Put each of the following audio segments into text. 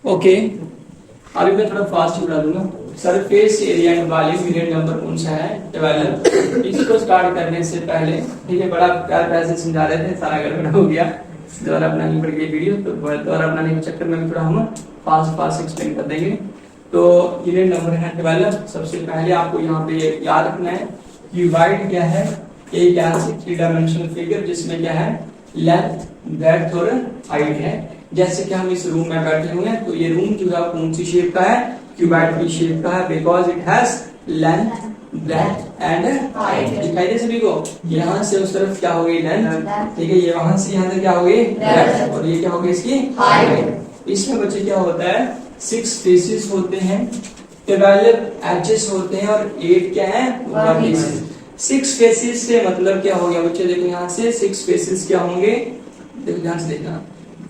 Okay, अभी मैं थोड़ा फास्ट बता दूंगा। Surface area and volume unit number कौन सा है? 12। इसको स्टार्ट करने से पहले ठीक है, बड़ा प्यार प्यार से समझा रहे थे, सारा गड़बड़ हो गया। दोबारा बनानी पड़ गई वीडियो, तो दोबारा बनाने के चक्कर में थोड़ा हम फास्ट एक्सप्लेन कर देंगे। तो यूनिट नंबर है 12। सबसे पहले आपको यहाँ पे याद रखना है क्यूबाइड क्या है। एक ऐसी 3 डायमेंशनल फिगर जिसमें क्या है, लेंथ, ब्रेड्थ और हाइट है। जैसे कि हम इस रूम में बैठे हुए हैं, तो ये रूम जो है कौन सी शेप का है? क्यूबाइड की शेप का है, because it has length, breadth and height. दिखाई दे सभी को? यहाँ से उस तरफ क्या हो गई? लेंथ, ठीक है। ये वहां से यहाँ तक क्या हो गई? ब्रेड्थ, और ये क्या हो गई? इसकी हाइट। इसमें बच्चे क्या होता है, 6 फेसेस होते हैं, 12 एजेस होते हैं और 8 क्या है? वर्टिसेस। 6 फेसेस से मतलब क्या हो गया बच्चे? देखो यहाँ से 6 फेसेस क्या होंगे, देखो ध्यान से देखना।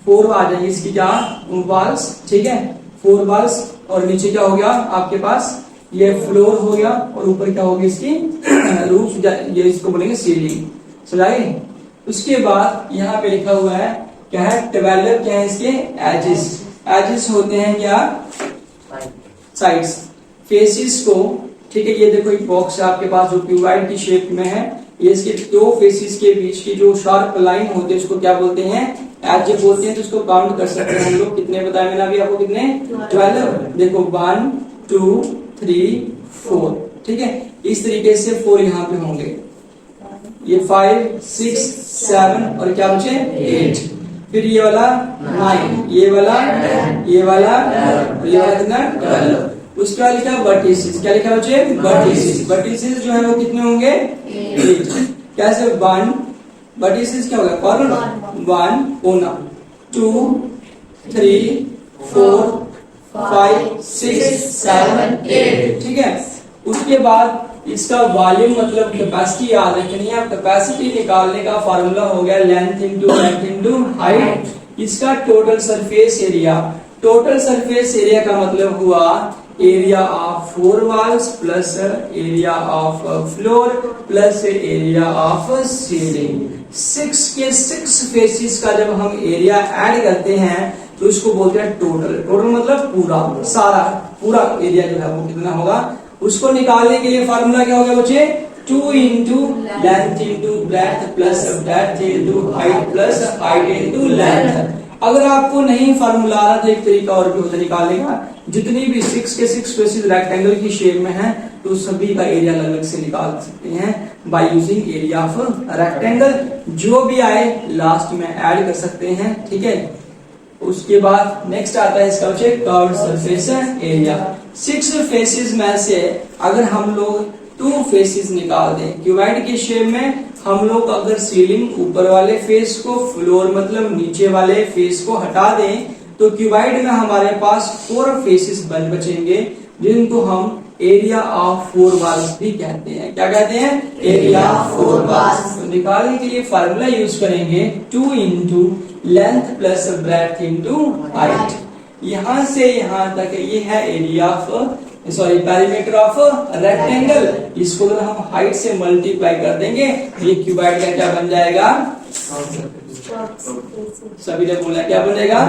4 आ जाएंगे इसकी क्या? वॉल्स, ठीक है, 4 वॉल्स। और नीचे क्या हो गया आपके पास? ये फ्लोर हो गया, और ऊपर क्या होगी इसकी? रूफ, ये इसको बोलेंगे सीलिंग। समझाए? उसके बाद यहाँ पे लिखा हुआ है क्या है? 12 क्या है इसके? एजेस। एजेस होते हैं क्या? साइड्स। फेसेस को, ठीक है, ये देखो एक बॉक्स है आपके पास जो क्यूबाइड की शेप में है। ये इसके 2 फेसेस के बीच की जो शार्प लाइन होती है उसको क्या बोलते हैं? एज बोलते हैं। तो उसको काउंट कर सकते हैं हम लोग। कितने बताया मैंने अभी आपको? कितने? 12। देखो 1 2 3 4, ठीक है। इस तरीके से 4 यहाँ पे होंगे। ये 5 6 7 और क्या बचे? 8। फिर ये वाला 9, ये वाला 10, ये वाला और ये वाला कितना? 12। उसके बाद लिखा वर्टिसेस। क्या लिखा बच्चे? वर्टिसेस। वर्टिसेस जो है वो कितने होंगे? 8। कैसे? 1 वर्टिसेस क्या होगा? कॉर्नर 1 कोना, 2 3 4 5 6 7 8, ठीक है। उसके बाद इसका वॉल्यूम मतलब कैपेसिटी याद रखनी है। कैपेसिटी निकालने का फॉर्मूला हो गया लेंथ इंटू हाइट। इसका total surface area, total surface area का मतलब हुआ area of 4 walls plus area of floor plus area of ceiling. 6 के 6 फेसेस का जब हम एरिया ऐड करते हैं तो इसको बोलते हैं टोटल। टोटल मतलब पूरा, सारा पूरा एरिया जो है वो कितना होगा। उसको निकालने के लिए फार्मूला क्या होगा बच्चे? 2 into length into breadth plus breadth into height plus height into length. अगर आपको नहीं फार्मूला आ रहा तो एक तरीका और भी होता है निकालने का। जितनी भी 6 के 6 फेसेस रेक्टेंगल की शेप में है तो सभी का एरिया अलग अलग से निकाल सकते हैं by using area of rectangle. जो भी आए लास्ट में ऐड कर सकते हैं, ठीक है। उसके बाद नेक्स्ट आता है इसका बच्चे कर्व्ड सरफेस एरिया। 6 फेसेस में से अगर हम लोग 2 फेसेस निकाल दें क्यूबाइड के शेप में, हम लोग अगर सीलिंग ऊपर वाले फेस को, फ्लोर मतलब नीचे वाले फेस को हटा दें तो क्यूबाइड में हमारे पास 4 फेसेस बचेंगे जिनको हम एरिया ऑफ 4 वॉल्स भी कहते हैं। क्या कहते हैं? Area of 4 walls. तो निकालने के लिए फार्मूला यूज करेंगे 2 into length plus breadth into height. यहां से यहां तक ये है area of perimeter of rectangle. इसको अगर हम हाइट से मल्टीप्लाई कर देंगे ये क्यूबाइड का क्या बन जाएगा? सभी ने बोला क्या बन जाएगा?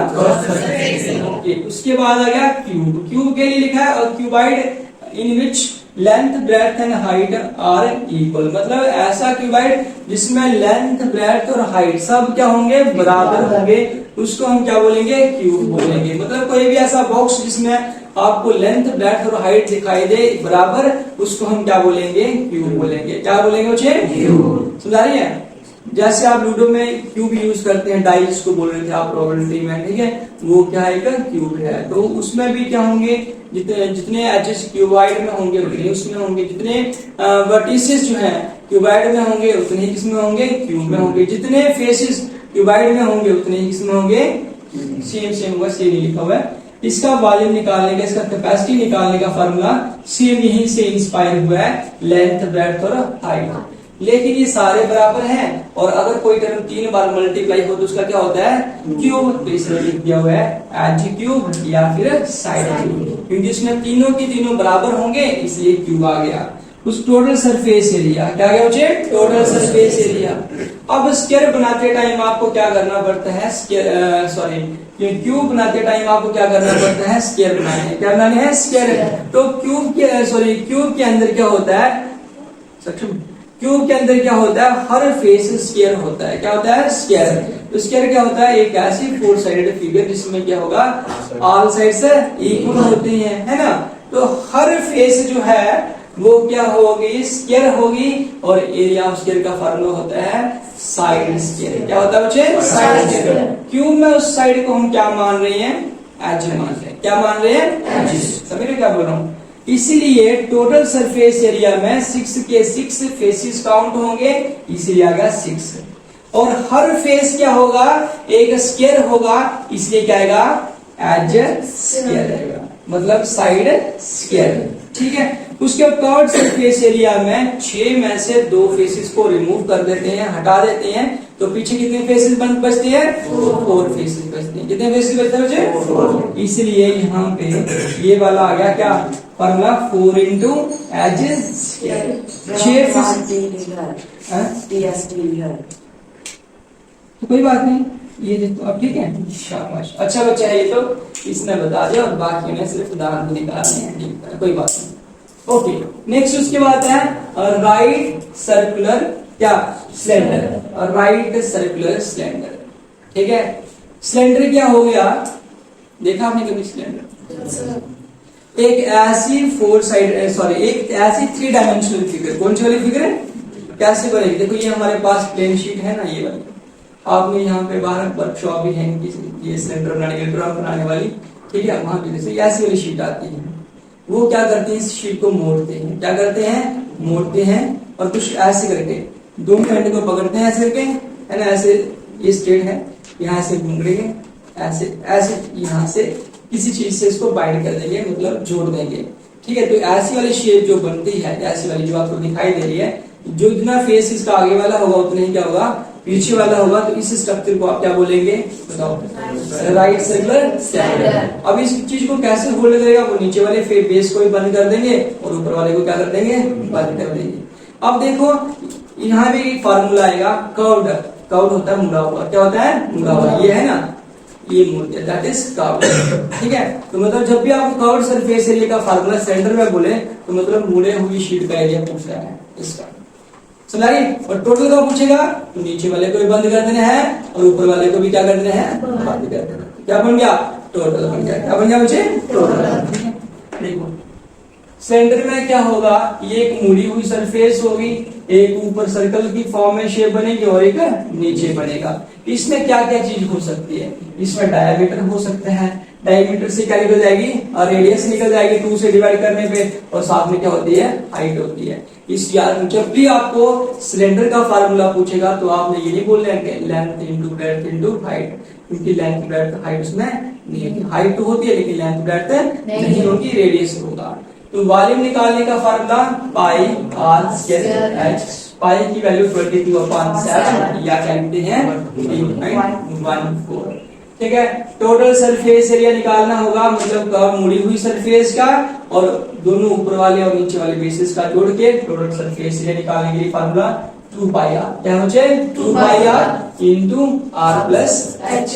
ओके। उसके बाद आ गया क्यूब। क्यूब के लिए लिखा है cuboid in which length breadth and height are equal. मतलब ऐसा क्यूबाइड जिसमें लेंथ ब्रेड्थ और हाइट सब क्या होंगे? बराबर होंगे। उसको हम क्या बोलेंगे? क्यूब बोलेंगे। मतलब कोई भी ऐसा बॉक्स जिसमें आपको लेंथ ब्रेड्थ और हाइट दिखाई दे बराबर, उसको हम क्या बोलेंगे? क्यूब बोलेंगे। क्या बोलेंगे बच्चे? क्यूब। समझा रही है? जैसे आप लूडो में क्यूब यूज करते हैं, डाइस को बोल रहे थे आप प्रोबेबिलिटी में, ठीक है, वो क्या है? क्यूब है। तो उसमें भी क्या होंगे? जितने एजेस क्यूबाइड में होंगे उतने उसमें होंगे। जितने वर्टिसेस जो हैं क्यूबाइड में होंगे उतने ही किसमें होंगे? क्यूब में होंगे। जितने फेसेस क्यूबाइड में होंगे उतने ही किसमें होंगे? सेम होगा, सेम लिखा हुआ है। इसका वॉल्यूम निकालने का, इसका कैपेसिटी निकालने का फार्मूला सेम यहीं से इंस्पायर हुआ है, लेंथ ब्रेड्थ और हाइट। लेकिन ये सारे बराबर हैं और अगर कोई टर्म 3 बार मल्टीप्लाई हो तो उसका क्या होता है? क्यूब। तो इसमें लिख दिया हुआ है एज क्यूब या फिर साइड क्यूब, क्योंकि इसमें तीनों की तीनों बराबर होंगे इसलिए क्यूब आ गया। उस टोटल सरफेस एरिया, क्या क्या बच्चे, टोटल सरफेस एरिया। अब स्क्वायर बनाते टाइम आपको क्या करना पड़ता है, क्यूब बनाते टाइम आपको क्या करना पड़ता है, स्क्वायर बनाने हैं, क्या बनाने हैं, स्क्वायर। तो क्यूब के अंदर क्या होता है, क्यूब के अंदर क्या होता है, हर फेस स्क्वायर होता है, क्या होता है, स्क्वायर। तो स्क्वायर क्या होता है, एक ऐसी फोर साइडेड फिगर जिसमें क्या होगा, ऑल साइड्स इक्वल होती हैं, है ना। तो हर फेस जो है वो क्या होगी, स्क्वायर होगी, और एरिया ऑफ स्क्वायर का फार्मूला होता है साइड स्क्वायर। क्या होता है बच्चे, साइड स्क्वायर। क्यों में उस साइड को हम क्या मान रहे हैं, एज मान रहे हैं, क्या मान रहे हैं, एज। समझ रहे क्या बोल रहा हूँ। इसीलिए टोटल सरफेस एरिया में 6 के 6 फेसेस काउंट होंगे, इसलिए आ गया 6। और हर फेस क्या होगा, एक स्क्वायर होगा, इसलिए क्या आएगा, एज स्क्वायर आएगा, मतलब साइड स्क्वायर। ठीक है। उसके बाद कर्व्ड सरफेस एरिया में 6 में से 2 फेसेस को रिमूव कर देते हैं, हटा देते हैं, तो पीछे कितने फेसेस बचते हैं, 4 फेसेस बचते हैं। कितने फेसेस बचते हैं बच्चे, 4। इसलिए यहाँ पे ये वाला आ गया क्या, formula 4 into edge square. 6 faces, तो कोई बात नहीं, ये देखो अब ठीक है, शाबाश, अच्छा बच्चा है ये, तो इसने बता दिया, और बाकी में सिर्फ उदाहरण निकालने हैं, कोई बात नहीं। ओके, नेक्स्ट उसके बाद है राइट सर्कुलर क्या, सिलेंडर, राइट सर्कुलर सिलेंडर। ठीक है। सिलेंडर क्या हो गया, देखा आपने कभी सिलेंडर, एक ऐसी एक ऐसी 3 डायमेंशनल फिगर। कौन सी वाली फिगर है, कैसे बनेगी, देखो ये हमारे पास प्लेन शीट है ना, ये वाली, आपने यहाँ पे बाहर वर्कशॉप भी है ये सिलेंडर बनाने के लिए, ड्राम बनाने वाली, ठीक है, वहां पे जैसे ऐसी वाली शीट आती है, वो क्या करते हैं, इस शीट को मोड़ते हैं, क्या करते हैं, मोड़ते हैं, और कुछ ऐसे करके दोनों एंड को पकड़ते हैं ऐसे करके, है ना, ऐसे ये स्ट्रेट है, यहाँ से घूमेंगे, ऐसे ऐसे यहाँ से किसी चीज से इसको बाइंड कर देंगे, मतलब जोड़ देंगे। ठीक है। तो ऐसी वाली शेप जो बनती है, ऐसी वाली जो आपको दिखाई दे रही है, जो जितना फेस इसका आगे वाला होगा उतना ही क्या होगा, पीछे वाला होगा। तो इस स्ट्रक्चर को आप क्या बोलेंगे, बताओ, राइट सर्कुलर सिलेंडर। अब इस चीज को कैसे होल्ड करेगा, वो नीचे वाले बेस को भी बंद कर देंगे, और ऊपर वाले को क्या कर देंगे, बंद कर देंगे। अब देखो यहाँ भी फार्मूला आएगा, कर्व्ड, कर्व्ड होता है मुड़ा हुआ, क्या होता है, मुड़ा हुआ, ये है ना, ये मुड़ गया, दैट इज कर्व्ड। ठीक है। तो मतलब जब भी आप कर्व्ड सरफेस एरिया का फार्मूला सेंटर में बोले, तो मतलब मुड़े हुई शीट का एरिया पूछ रहा है इसका, समझ आई। और टोटल का पूछेगा, तो नीचे वाले को भी बंद कर देना है, और ऊपर वाले को भी क्या कर देना है, बंद कर देना। क्या बन गया, टोटल बन गया। क्या बन गया मुझे, टोटल। देखो सेंटर में क्या होगा, ये एक मुड़ी हुई सरफेस होगी, एक ऊपर सर्कल की फॉर्म में शेप बनेगी, और एक नीचे बनेगा। इसमें क्या क्या चीज हो सकती है, इसमें डायमीटर हो सकता है, डायमीटर से क्या निकल जाएगी, और रेडियस निकल जाएगी 2 से डिवाइड करने पे, और साथ में क्या होती है, हाइट होती है। इस याद, जब भी आपको सिलेंडर का फार्मूला पूछेगा, तो आपने ये नहीं बोलना है length into breadth into height, क्योंकि लेंथ ब्रेड्थ हाइट उसमें नहीं है, हाइट तो होती है लेकिन लेंथ ब्रेड्थ नहीं होगी, रेडियस होगा। तो वॉल्यूम निकालने का formula pi r square h, pi की वैल्यू 22/7 या कहते हैं 3.14। ठीक है। टोटल सरफेस एरिया निकालना होगा, मतलब मुड़ी हुई सरफेस का, और दोनों ऊपर वाले और नीचे वाले बेसिस का जोड़ के टोटल सरफेस एरिया निकालने के लिए फार्मूला 2πr, क्या हो जाए, 2πr into are plus H.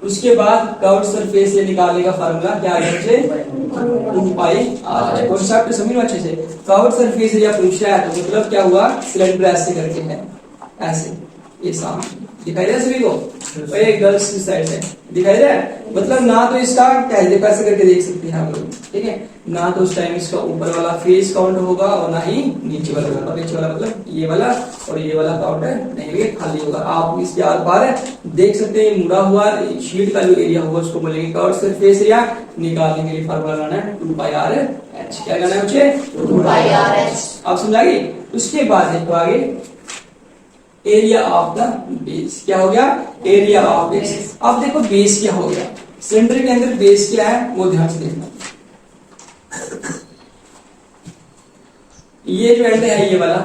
उसके बाद कर्व्ड सरफेस से निकालने का फार्मूला क्या आ गया, 2πr। कॉन्सेप्ट समझो अच्छे से। कर्व्ड सरफेस एरिया पूछ रहा है, तो मतलब क्या हुआ, सिलेंडर ऐसे करके है, ऐसे, ये सामने दिखाई दे सभी को, और ये गर्ल्स की साइड है, दिखाई दे, मतलब ना तो इसका कैसे करके देख सकते हैं हम लोग। ठीक है। ना तो उस टाइम इसका ऊपर वाला फेस काउंट होगा, और ना ही नीचे वाला होगा। नीचे वाला मतलब ये वाला, और ये वाला काउंट नहीं होगा, खाली होगा। आप इसके आर पार देख सकते हैं, मुड़ा हुआ शीट का जो एरिया होगा उसको बोलेंगे कर्व्ड सरफेस एरिया। निकालने के लिए फार्मूला लाना है 2πr/h। क्या करना है मुझे, 2πr/h। आप समझाइए। उसके बाद देखो आगे, एरिया ऑफ द बेस, क्या हो गया, एरिया ऑफ बेस। अब देखो बेस क्या हो गया, सिलेंडर के अंदर बेस क्या है, वो ध्यान से देखना। ये जो एंड है, ये वाला,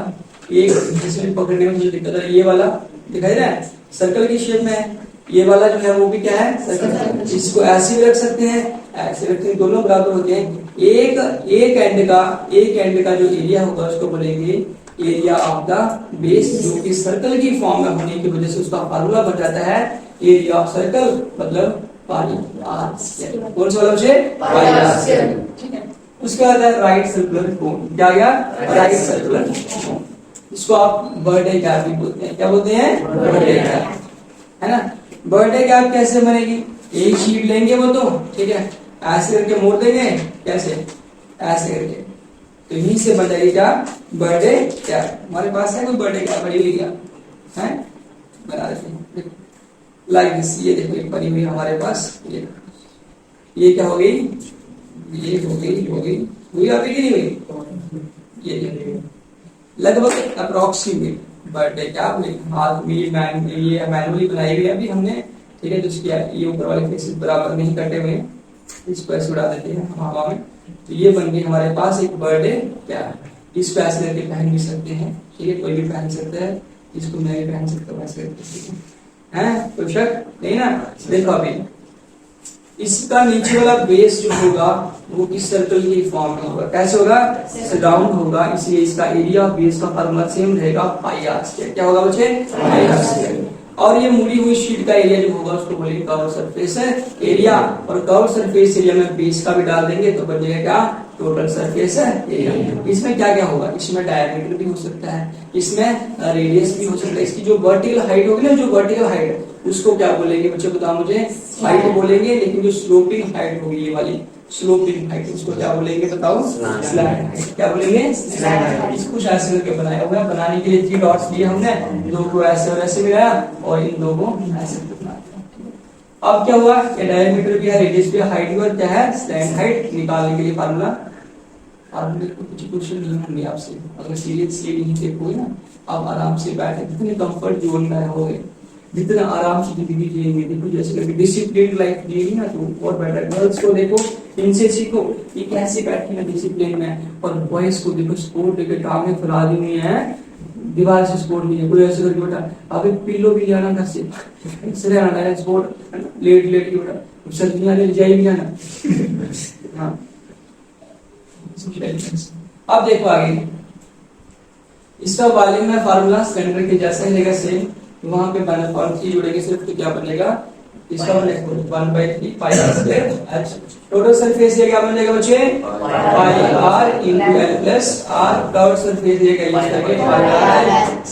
एक जिसमें पकड़ने में मुझे दिक्कत है, ये वाला दिखाई रहा है, सर्कल की शेप में है। ये वाला जो है वो भी क्या है, सर्कल। इसको ऐसे भी रख सकते हैं, ऐसे रखते दोनों बराबर होते हैं। एक एंड का जो एरिया होगा उसको बोलेंगे एरिया ऑफ द बेस, जो कि सर्कल की फॉर्म में होने की वजह से उसका फार्मूला बन जाता है एरिया ऑफ सर्कल मतलब पाई आर स्क्वायर। कौन सा वाला बच्चे? Pi r square. ठीक है। उसके बाद है राइट सर्कुलर कोन। क्या गया? Right circular cone. इसको आप बर्थडे गैप भी बोलते हैं। क्या बोलते हैं? बर्थडे गैप, है ना। बर्थडे गैप कैसे बनेगी? एक शीट लेंगे वो तो ठीक है, ऐसे करके मोड़ देंगे, कैसे? ऐसे करके, तो यहीं से बन जाएगी क्या? Birthday gap. हमारे पास है कोई बर्थडे गैप बड़ी हुई क्या है? बना देते हैं लाइक दिस। ये देखो एक बनी हुई हमारे पास, ये क्या हो गई? ये हो गई हुई अभी की नहीं हुई? ये लगभग अप्रोक्सीमेट बर्थडे क्या हाथ में ये मैनुअली बनाई हुई अभी हमने, ठीक है। जो ये ऊपर वाले फेसेस बराबर नहीं कटे हुए, इसको ऐसे उड़ा देते हैं हवा में, तो ये बन गई हमारे पास एक बर्थडे क्या। इसको ऐसे करके पहन भी सकते हैं, ठीक है, कोई भी पहन सकता है, इसको मैं भी पहन सकता हूँ ऐसे करके, है कोई शक नहीं ना। देखो अभी इसका नीचे वाला बेस जो होगा वो इस सर्कल की फॉर्म में होगा। कैसे होगा? राउंड होगा, इसलिए इसका एरिया ऑफ बेस का फार्मूला सेम रहेगा पाई आर स्क्वायर। क्या होगा बच्चे? Pi r square. और ये मुड़ी हुई शीट का एरिया जो होगा उसको बोलेंगे कर्व सरफेस एरिया, और कर्व सरफेस एरिया में बेस का भी डाल देंगे तो बन जाएगा क्या? Total surface area. इसमें क्या क्या होगा? इसमें डायमीटर भी हो सकता है, इसमें रेडियस भी हो सकता है। इसकी जो वर्टिकल हाइट होगी ना, जो वर्टिकल हाइट उसको क्या बोलेंगे बच्चे बताओ मुझे? हाइट बोलेंगे, लेकिन जो स्लोपिंग हाइट होगी ये वाली स्लोपिंग हाइट उसको क्या बोलेंगे बताओ? Slant height. क्या बोलेंगे? Slant height. इसको ऐसे करके बनाया हुआ है। बनाने के लिए 3 डॉट्स लिए हमने, दो को ऐसे और ऐसे मिलाया और इन दो को ऐसे बनाया। अब क्या हुआ? ये डायमीटर भी है, रेडियस भी है, हाइट भी, और क्या है? Slant height. निकालने के लिए फार्मूला कुछ क्वेश्चन नहीं होंगे आपसे, अगर सीरियसली नहीं देखोगे ना, आप आराम से बैठे कितने कंफर्ट जोन में रहोगे, जितना आराम से जिंदगी जिएंगे। देखो जैसे कभी डिसिप्लिन लाइफ जिएगी ना तो और बेटर। गर्ल्स को देखो, इनसे सीखो, ये कैसे बैठी है डिसिप्लिन में। और बॉयज को देखो, स्पोर्ट लेकर टांगे फैला दी हुई है, दीवार से स्पोर्ट नहीं है, कोई ऐसे करके बेटा अभी पिल्लो भी जाना घर से, इससे रहना है स्पोर्ट, लेट के बेटा सर्दियां ले जाएगी भी आना। हाँ अब देखो आगे, इसका वॉल्यूम में फार्मूला सिलेंडर के जैसा ही रहेगा सेम, वहां पे फॉर्मूला जुड़ेंगे सिर्फ, तो क्या बनेगा? इसका बनेगा 1/3 pi r square h. Total surface area क्या बन जाएगा बच्चे? Pi r into l plus r. Curve surface area का यूज करके पाई आर।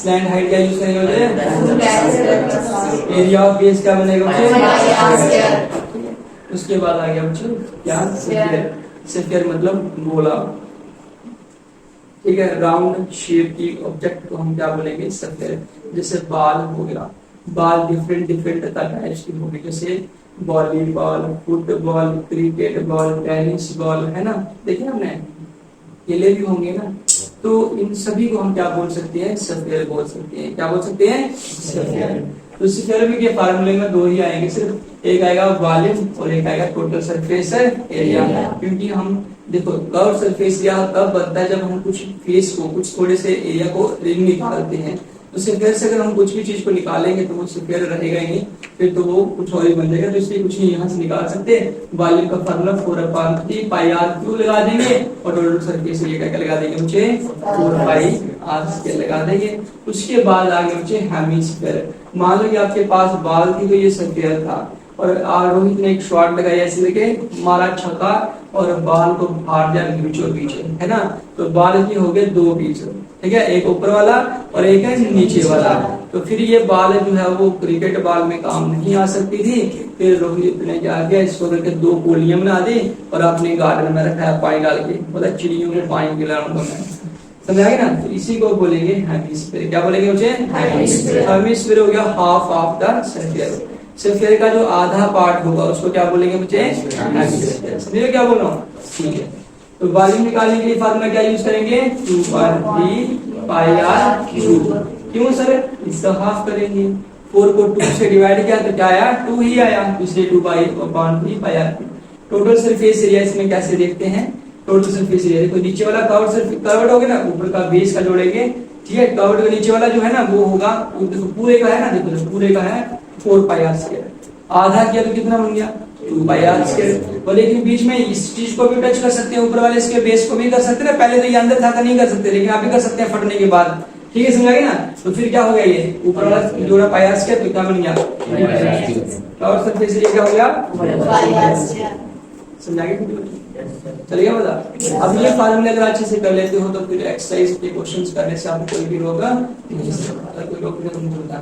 स्लैंट हाइट का यूज करेंगे बच्चे? एरिया ऑफ बेस क्या बनेगा बच्चे? उसके बाद आ गया बच्चे क्या? स्फीयर। स्फीयर मतलब गोला, ठीक है, राउंड शेप की ऑब्जेक्ट को हम क्या बोलेंगे? स्फीयर। जैसे बाल हो गया, बाल डिफरेंट टाइप्स की होंगे, जैसे volleyball, football, cricket ball, tennis ball, है ना, देखिए हमने खेले भी होंगे ना, तो इन सभी को हम क्या बोल सकते हैं? स्फीयर बोल सकते हैं। क्या बोल सकते हैं? स्फीयर। तो स्फीयर में के फार्मूले में दो ही आएंगे सिर्फ, एक आएगा वॉल्यूम और एक आएगा टोटल सरफेस एरिया। क्योंकि हम देखो कर्व सरफेस एरिया तब बनता है जब हम कुछ फेस को, कुछ थोड़े से एरिया को रिंग निकालते हैं। तो स्फीयर से अगर हम कुछ भी चीज को निकालेंगे तो वो स्फीयर रहेगा ही नहीं, फिर तो वो कुछ और ही बन जाएगा। तो इसलिए कुछ नहीं यहाँ से निकाल सकते। वॉल्यूम का फार्मूला 4/3 पाई आर क्यू लगा देंगे, और टोटल सरफेस एरिया क्या लगा देंगे बच्चे? 4 पाई आर स्क्वायर लगा देंगे। उसके बाद आगे बच्चे हेमिस्फीयर। मान लो कि आपके पास बाल थी तो ये स्फीयर था, और रोहित ने एक शॉट लगाया ऐसे लेके मारा छक्का, और बाल को फाड़ दिया बीचों बीच, है ना। तो बाल की हो गए 2 पीस, ठीक है, एक ऊपर वाला और एक है नीचे वाला। तो फिर ये बाल जो है वो क्रिकेट बॉल में काम नहीं आ सकती थी। फिर रोहित ने क्या किया, इसको करके 2 पोलियां बना दी और अपने गार्डन में रखा है पानी डाल के, मतलब चिड़ियों को पानी पिलाना उनको मैं, समझ आगे ना। तो इसी को बोलेंगे हेमिस्फीयर। क्या बोलेंगे मुझे? हेमिस्फीयर हो गया half of the sphere. Sphere का जो आधा पार्ट होगा उसको क्या बोलेंगे मुझे? हेमिस्फीयर। समझिए क्या बोल रहा हूँ? ठीक है। तो वॉल्यूम निकालने के लिए फार्मूला क्या यूज करेंगे? 2/3 पाई आर क्यूब। क्यों सर? इसका हाफ करेंगे, 4 को 2 से डिवाइड किया तो क्या आया? 2 ही आया, इसलिए 2/3 pi r cube. Total surface area इसमें कैसे देखते हैं? टोटल सरफेस एरिया देखो, नीचे वाला कर्व्ड होगा ना, ऊपर का बेस का जोड़ेंगे, ठीक है। कर्व्ड का नीचे वाला जो है ना वो होगा, पूरे का है ना, देखो पूरे का है 4 पाई आर स्क्वायर। आधा किया तो कितना बन गया? 2 पाई आर स्क्वायर। और लेकिन बीच में इस चीज को भी टच कर सकते हैं, ऊपर वाले इसके बेस को भी कर सकते हैं। पहले तो ये अंदर था तो नहीं कर सकते, लेकिन आप भी कर सकते हैं फटने के बाद। ठीक है, समझा गया ना? तो फिर क्या हो गया, ये ऊपर वाला जोड़ा पाई आर स्क्वायर, तो क्या बन गया और सरफेस एरिया क्या हो गया, समझा गया? चलिए बता। अब ये फार्मूले अगर अच्छे से कर लेते हो तो फिर एक्सरसाइज के क्वेश्चंस करने से आपको कोई भी रोग नहीं होगा। कोई रोग नहीं होता।